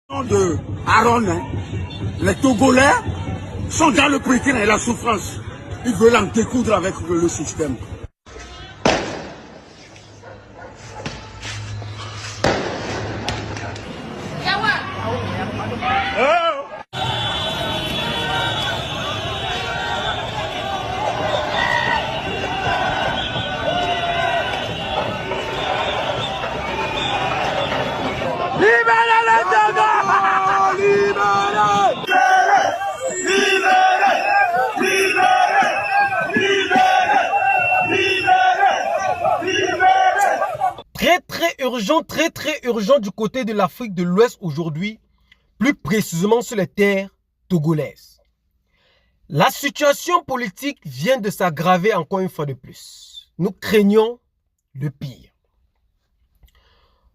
De Aaron, hein. Les Togolais sont dans le pétrin et la souffrance. Ils veulent en découdre avec le système. Très urgent du côté de l'Afrique de l'Ouest aujourd'hui, plus précisément sur les terres togolaises. La situation politique vient de s'aggraver encore une fois de plus. Nous craignons le pire.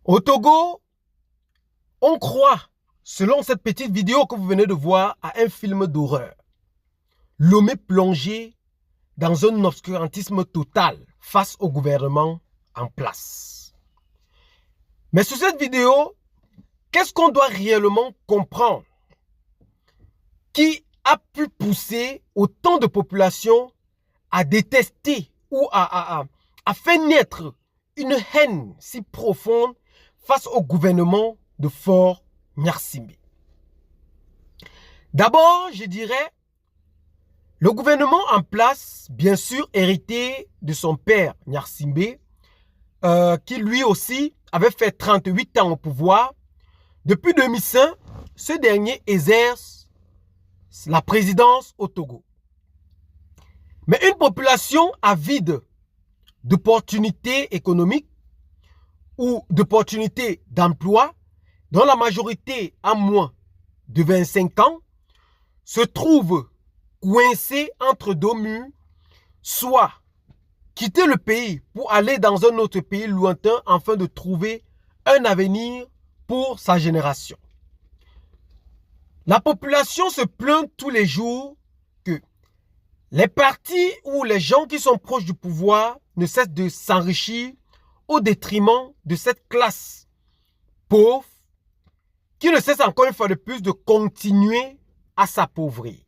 Au Togo, on croit, selon cette petite vidéo que vous venez de voir, à un film d'horreur. Lomé plongé dans un obscurantisme total face au gouvernement en place. Mais sur cette vidéo, qu'est-ce qu'on doit réellement comprendre? Qui a pu pousser autant de populations à détester ou à faire naître une haine si profonde face au gouvernement de Faure Gnassingbé? D'abord, je dirais, le gouvernement en place, bien sûr, hérité de son père Gnassingbé, qui lui aussi avait fait 38 ans au pouvoir. Depuis 2005, ce dernier exerce la présidence au Togo. Mais une population avide d'opportunités économiques ou d'opportunités d'emploi, dont la majorité a moins de 25 ans, se trouve coincée entre deux murs, soit quitter le pays pour aller dans un autre pays lointain afin de trouver un avenir pour sa génération. La population se plaint tous les jours que les partis ou les gens qui sont proches du pouvoir ne cessent de s'enrichir au détriment de cette classe pauvre qui ne cesse encore une fois de plus de continuer à s'appauvrir.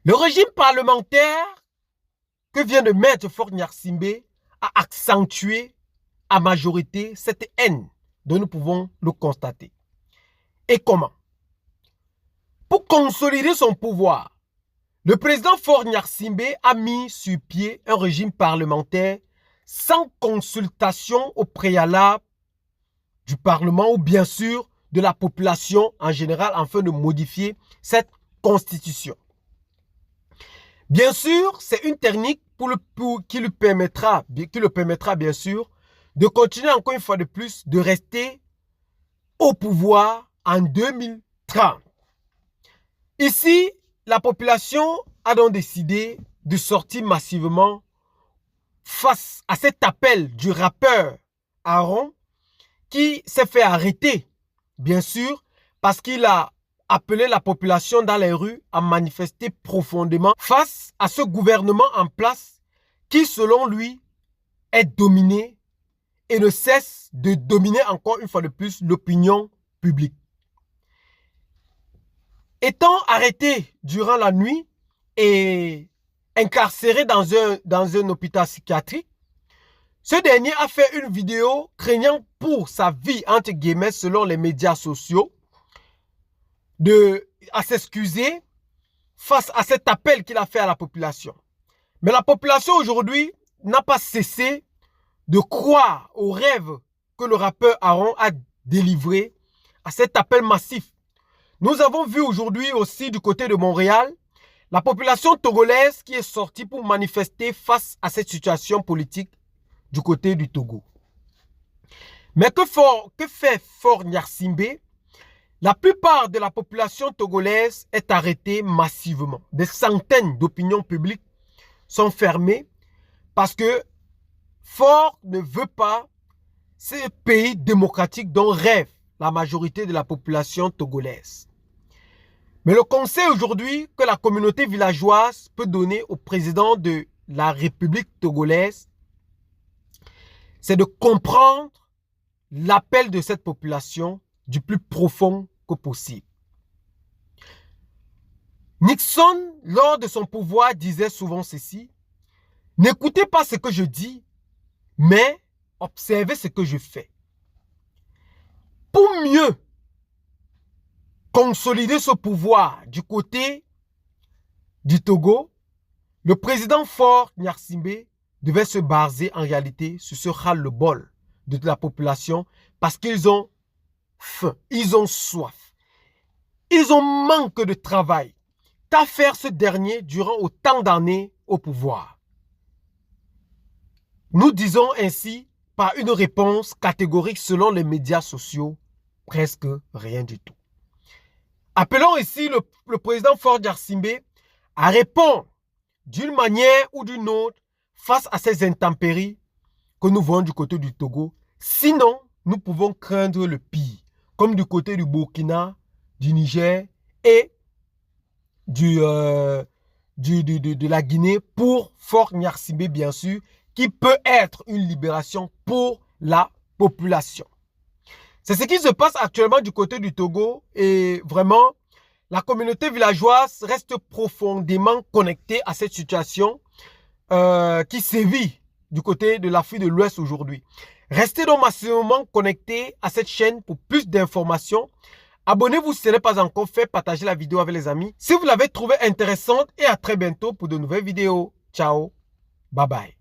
Le régime parlementaire que vient de mettre Faure Gnassingbé a accentué à majorité cette haine dont nous pouvons le constater. Et comment? Pour consolider son pouvoir, le président Faure Gnassingbé a mis sur pied un régime parlementaire sans consultation au préalable du Parlement ou bien sûr de la population en général afin de modifier cette constitution. Bien sûr, c'est une technique qui le permettra bien sûr de continuer encore une fois de plus de rester au pouvoir en 2030. Ici, la population a donc décidé de sortir massivement face à cet appel du rappeur Aaron qui s'est fait arrêter, bien sûr, parce qu'il a appelé la population dans les rues à manifester profondément face à ce gouvernement en place qui, selon lui, est dominé et ne cesse de dominer encore une fois de plus l'opinion publique. Étant arrêté durant la nuit et incarcéré dans un hôpital psychiatrique, ce dernier a fait une vidéo craignant pour sa vie, entre guillemets, selon les médias sociaux, à s'excuser face à cet appel qu'il a fait à la population. Mais la population aujourd'hui n'a pas cessé de croire aux rêves que le rappeur Aaron a délivré à cet appel massif. Nous avons vu aujourd'hui aussi du côté de Montréal la population togolaise qui est sortie pour manifester face à cette situation politique du côté du Togo. Mais que fait Faure Gnassingbé? La plupart de la population togolaise est arrêtée massivement. Des centaines d'opinions publiques sont fermées parce que Faure ne veut pas ce pays démocratique dont rêve la majorité de la population togolaise. Mais le conseil aujourd'hui que la communauté villageoise peut donner au président de la République togolaise, c'est de comprendre l'appel de cette population du plus profond que possible. Nixon, lors de son pouvoir, disait souvent ceci: n'écoutez pas ce que je dis, mais observez ce que je fais. Pour mieux consolider ce pouvoir du côté du Togo, le président Faure Gnassingbé devait se baser en réalité sur ce ras-le-bol de la population parce qu'ils ont faim, ils ont soif, ils ont manque de travail. Qu'à faire ce dernier durant autant d'années au pouvoir? Nous disons ainsi par une réponse catégorique selon les médias sociaux, presque rien du tout. Appelons ici le président Faure Gnassingbé à répondre d'une manière ou d'une autre face à ces intempéries que nous voyons du côté du Togo. Sinon, nous pouvons craindre le pire, comme du côté du Burkina, du Niger et de la Guinée pour Faure Gnassingbé, bien sûr, qui peut être une libération pour la population. C'est ce qui se passe actuellement du côté du Togo et vraiment, la communauté villageoise reste profondément connectée à cette situation qui sévit du côté de l'Afrique de l'Ouest aujourd'hui. Restez donc massivement connectés à cette chaîne pour plus d'informations. Abonnez-vous si ce n'est pas encore fait, partagez la vidéo avec les amis si vous l'avez trouvée intéressante et à très bientôt pour de nouvelles vidéos. Ciao, bye bye.